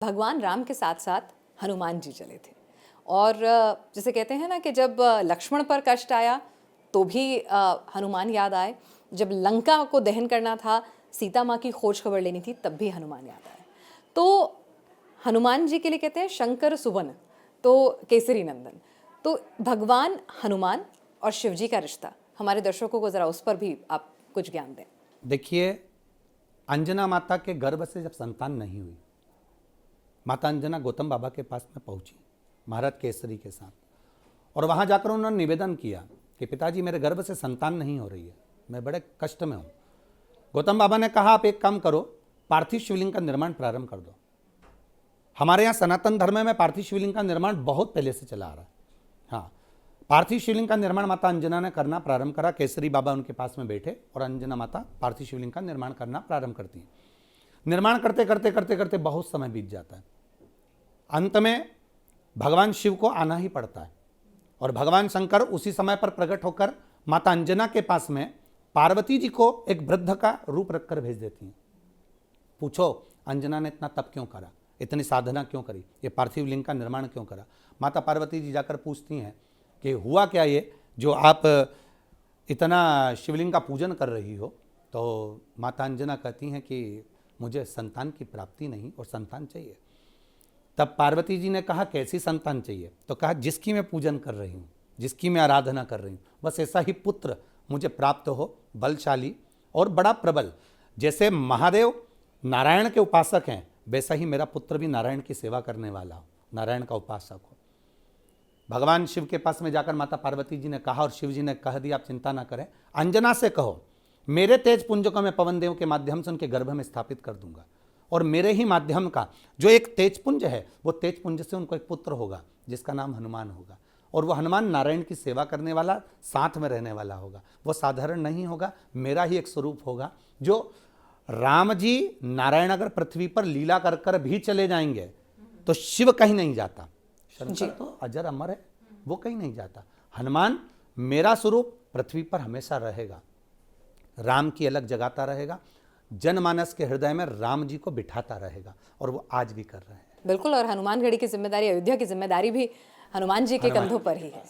भगवान राम के साथ साथ हनुमान जी चले थे। और जैसे कहते हैं ना कि जब लक्ष्मण पर कष्ट आया तो भी हनुमान याद आए, जब लंका को दहन करना था, सीता माँ की खोज खबर लेनी थी, तब भी हनुमान याद आए। तो हनुमान जी के लिए कहते हैं शंकर सुवन, तो केसरी नंदन। तो भगवान हनुमान और शिव जी का रिश्ता, हमारे दर्शकों को ज़रा उस पर भी आप कुछ ज्ञान दें। देखिए, अंजना माता के गर्भ से जब संतान नहीं हुई, माता अंजना गौतम बाबा के पास में पहुंची महाराज केसरी के साथ, और वहां जाकर उन्होंने निवेदन किया कि पिताजी मेरे गर्भ से संतान नहीं हो रही है, मैं बड़े कष्ट में हूं। गौतम बाबा ने कहा आप एक काम करो, पार्थिव शिवलिंग का निर्माण प्रारंभ कर दो। हमारे यहाँ सनातन धर्म में पार्थिव शिवलिंग का निर्माण बहुत पहले से चला आ रहा है। हाँ, पार्थिव शिवलिंग का निर्माण माता अंजना ने करना प्रारंभ करा। केसरी बाबा उनके पास में बैठे और अंजना माता पार्थिव शिवलिंग का निर्माण करना प्रारंभ करती है। निर्माण करते करते करते करते बहुत समय बीत जाता है। अंत में भगवान शिव को आना ही पड़ता है और भगवान शंकर उसी समय पर प्रकट होकर माता अंजना के पास में पार्वती जी को एक वृद्ध का रूप रखकर भेज देती हैं। पूछो अंजना ने इतना तप क्यों करा, इतनी साधना क्यों करी, ये पार्थिव लिंग का निर्माण क्यों करा। माता पार्वती जी जाकर पूछती हैं कि हुआ क्या ये जो आप इतना शिवलिंग का पूजन कर रही हो। तो माता अंजना कहती हैं कि मुझे संतान की प्राप्ति नहीं और संतान चाहिए। तब पार्वती जी ने कहा कैसी संतान चाहिए, तो कहा जिसकी मैं पूजन कर रही हूँ, जिसकी मैं आराधना कर रही हूँ, बस ऐसा ही पुत्र मुझे प्राप्त हो, बलशाली और बड़ा प्रबल। जैसे महादेव नारायण के उपासक हैं, वैसा ही मेरा पुत्र भी नारायण की सेवा करने वाला हो, नारायण का उपासक हो। भगवान शिव के पास में जाकर माता पार्वती जी ने कहा और शिव जी ने कह दिया आप चिंता ना करें, अंजना से कहो मेरे तेज पुंज को मैं पवन देव के माध्यम से उनके गर्भ में स्थापित कर दूंगा और मेरे ही माध्यम का जो एक तेजपुंज है, वो तेजपुंज से उनको एक पुत्र होगा जिसका नाम हनुमान होगा। और वो हनुमान नारायण की सेवा करने वाला, साथ में रहने वाला होगा। वो साधारण नहीं होगा, मेरा ही एक स्वरूप होगा। जो राम जी नारायण अगर पृथ्वी पर लीला कर कर भी चले जाएंगे तो शिव कहीं नहीं जाता। शंकर तो अजर अमर है, वो कहीं नहीं जाता। हनुमान मेरा स्वरूप पृथ्वी पर हमेशा रहेगा, राम की अलग जगाता रहेगा, जनमानस के हृदय में राम जी को बिठाता रहेगा, और वो आज भी कर रहे हैं। बिल्कुल, और हनुमानगढ़ी की जिम्मेदारी, अयोध्या की जिम्मेदारी भी हनुमान जी के कंधों पर ही है।